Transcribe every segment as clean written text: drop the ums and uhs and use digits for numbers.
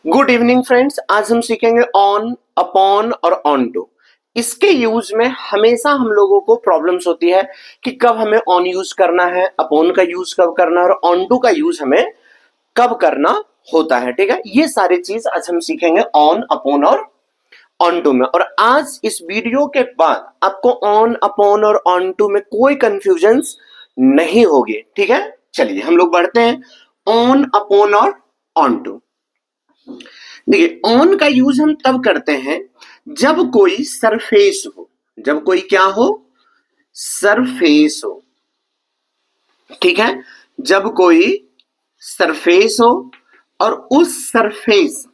Good evening friends. आज हम सीखेंगे ऑन, अपॉन और ऑन टू। इसके यूज में हमेशा हम लोगों को प्रॉब्लम्स होती है कि कब हमें ऑन यूज करना है, अपॉन का यूज कब करना है और ऑन टू का यूज हमें कब करना होता है। ठीक है, ये सारी चीज आज हम सीखेंगे ऑन, अपॉन और ऑन टू में। और आज इस वीडियो के बाद आपको ऑन, अपॉन और ऑन टू में कोई कंफ्यूजन नहीं होगी। ठीक है, चलिए हम लोग बढ़ते हैं ऑन, अपॉन और ऑन टू। देखिए, ऑन का यूज हम तब करते हैं जब कोई सरफेस हो, जब कोई क्या हो, सरफेस हो। ठीक है, जब कोई सरफेस हो और उस सरफेस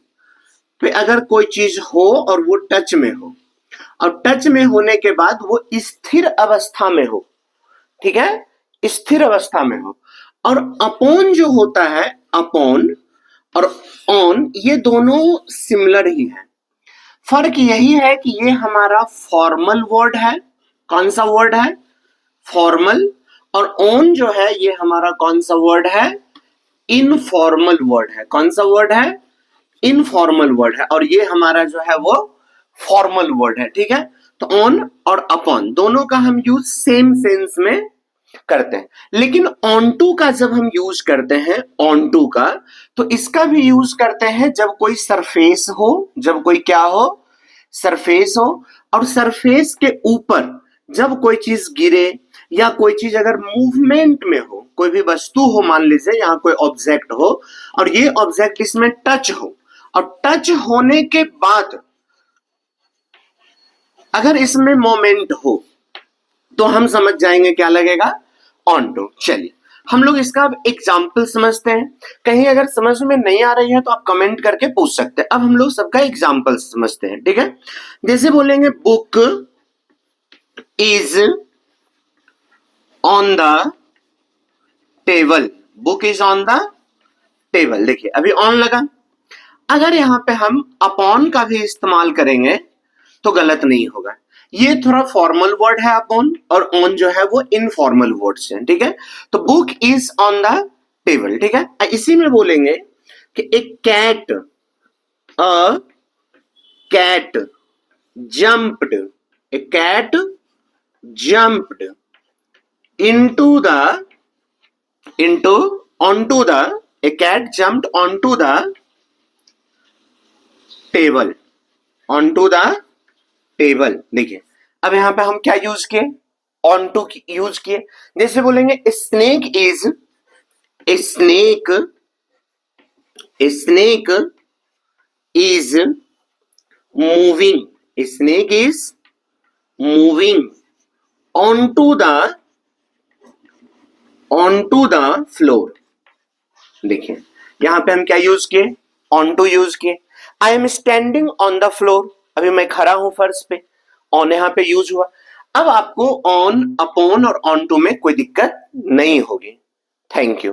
पे अगर कोई चीज हो और वो टच में हो और टच में होने के बाद वो स्थिर अवस्था में हो। ठीक है, स्थिर अवस्था में हो। और अपॉन जो होता है, अपॉन और ऑन, ये दोनों सिमिलर ही है। फर्क यही है कि ये हमारा फॉर्मल वर्ड है। कौन सा वर्ड है? फॉर्मल। और ऑन जो है ये हमारा कौन सा वर्ड है? इनफॉर्मल वर्ड है। कौन सा वर्ड है? इनफॉर्मल वर्ड है। और ये हमारा जो है वो फॉर्मल वर्ड है। ठीक है, तो ऑन और अपॉन दोनों का हम यूज सेम सेंस में करते हैं। लेकिन ऑन टू का जब हम यूज करते हैं, ऑन टू का, तो इसका भी यूज करते हैं जब कोई सरफेस हो, जब कोई क्या हो, सरफेस हो। और सरफेस के ऊपर जब कोई चीज गिरे या कोई चीज अगर मूवमेंट में हो, कोई भी वस्तु हो, मान लीजिए यहां कोई ऑब्जेक्ट हो और ये ऑब्जेक्ट इसमें टच हो और टच होने के बाद अगर इसमें मोमेंट हो तो हम समझ जाएंगे क्या लगेगा? Onto. चलिए हम लोग इसका अब एग्जाम्पल समझते हैं। कहीं अगर समझ में नहीं आ रही है तो आप कमेंट करके पूछ सकते हैं। अब हम लोग सबका एग्जाम्पल समझते हैं। ठीक है, जैसे बोलेंगे book is on the table. Book is on the table. देखिए अभी ऑन लगा, अगर यहां पे हम अपॉन का भी इस्तेमाल करेंगे तो गलत नहीं होगा। ये थोड़ा फॉर्मल वर्ड है अपॉन, और ऑन जो है वो इनफॉर्मल वर्ड्स हैं। ठीक है, तो book is on the table. ठीक है, इसी में बोलेंगे कि एक cat, a cat jumped, a cat jumped into the, into, onto the, a cat jumped onto the table, onto the table. देखिए अब यहां पे हम क्या यूज किए? ऑन टू यूज किए। जैसे बोलेंगे snake is, snake, snake is moving, snake is moving onto the, onto the floor. देखिए यहां पे हम क्या यूज किए? ऑन टू यूज किए। I am standing on the floor, अभी मैं खड़ा हूं फर्श पे, ऑन यहां पे यूज हुआ। अब आपको ऑन, अपॉन और ऑन टू में कोई दिक्कत नहीं होगी। Thank you.